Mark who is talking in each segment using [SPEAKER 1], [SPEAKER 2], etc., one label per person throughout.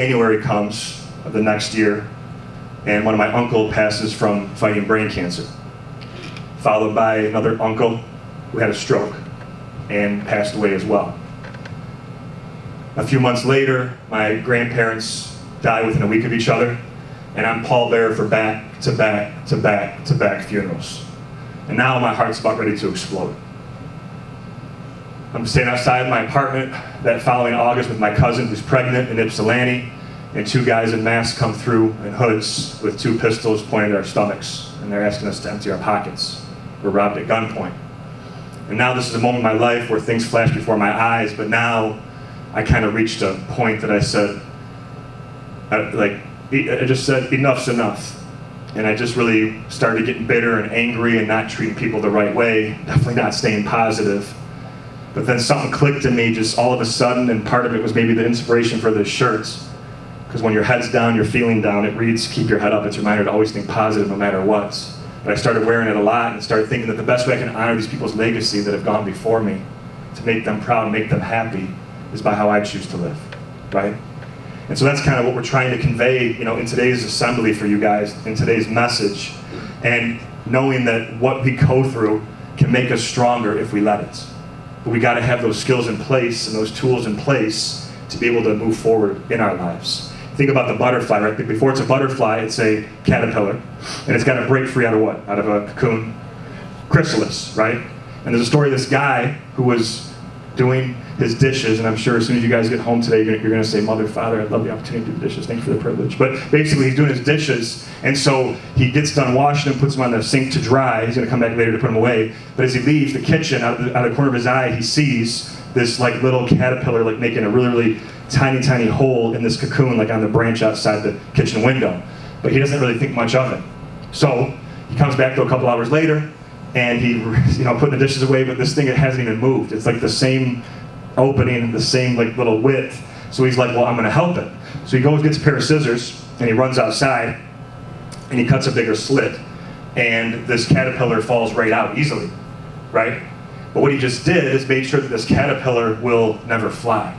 [SPEAKER 1] January comes of the next year, and one of my uncle passes from fighting brain cancer, followed by another uncle who had a stroke and passed away as well. A few months later, my grandparents died within a week of each other, and I'm pallbearer for back-to-back-to-back-to-back funerals. And now my heart's about ready to explode. I'm staying outside my apartment that following August with my cousin who's pregnant in Ypsilanti, and two guys in masks come through in hoods with two pistols pointed at our stomachs, and they're asking us to empty our pockets. We're robbed at gunpoint. And now this is a moment in my life where things flash before my eyes, but now I kind of reached a point that I said, I just said, enough's enough. And I just really started getting bitter and angry and not treating people the right way, definitely not staying positive. But then something clicked in me just all of a sudden, and part of it was maybe the inspiration for this shirt. Because when your head's down, you're feeling down, it reads, keep your head up. It's a reminder to always think positive no matter what. But I started wearing it a lot and started thinking that the best way I can honor these people's legacy that have gone before me, to make them proud, make them happy, is by how I choose to live, right? And so that's kind of what we're trying to convey, in today's assembly for you guys, in today's message. And knowing that what we go through can make us stronger if we let it. But we got to have those skills in place and those tools in place to be able to move forward in our lives. Think about the butterfly, right? Before it's a butterfly, it's a caterpillar. And it's got to break free out of what? Out of a cocoon? Chrysalis, right? And there's a story of this guy who was doing his dishes, and I'm sure as soon as you guys get home today, you're going to say, Mother, Father, I'd love the opportunity to do the dishes. Thank you for the privilege. But basically, he's doing his dishes, and so he gets done washing them, puts them on the sink to dry. He's going to come back later to put them away. But as he leaves the kitchen, out of the corner of his eye, he sees this little caterpillar making a really, really tiny, tiny hole in this cocoon, on the branch outside the kitchen window. But he doesn't really think much of it. So he comes back a couple hours later, and he, putting the dishes away, but this thing, it hasn't even moved. It's the same opening, the same little width. So he's like, well, I'm going to help it. So he goes, gets a pair of scissors, and he runs outside, and he cuts a bigger slit, and this caterpillar falls right out easily, right? But what he just did is made sure that this caterpillar will never fly.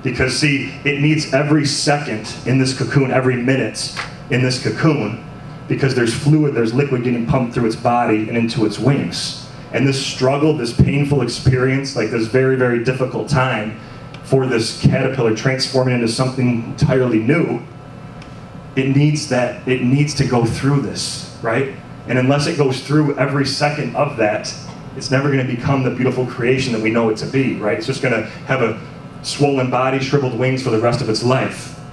[SPEAKER 1] Because see, it needs every second in this cocoon, every minute in this cocoon, because there's fluid, there's liquid getting pumped through its body and into its wings. And this struggle, this painful experience, this very, very difficult time for this caterpillar transforming into something entirely new, it needs to go through this, right? And unless it goes through every second of that, it's never going to become the beautiful creation that we know it to be, right? It's just going to have a swollen body, shriveled wings for the rest of its life.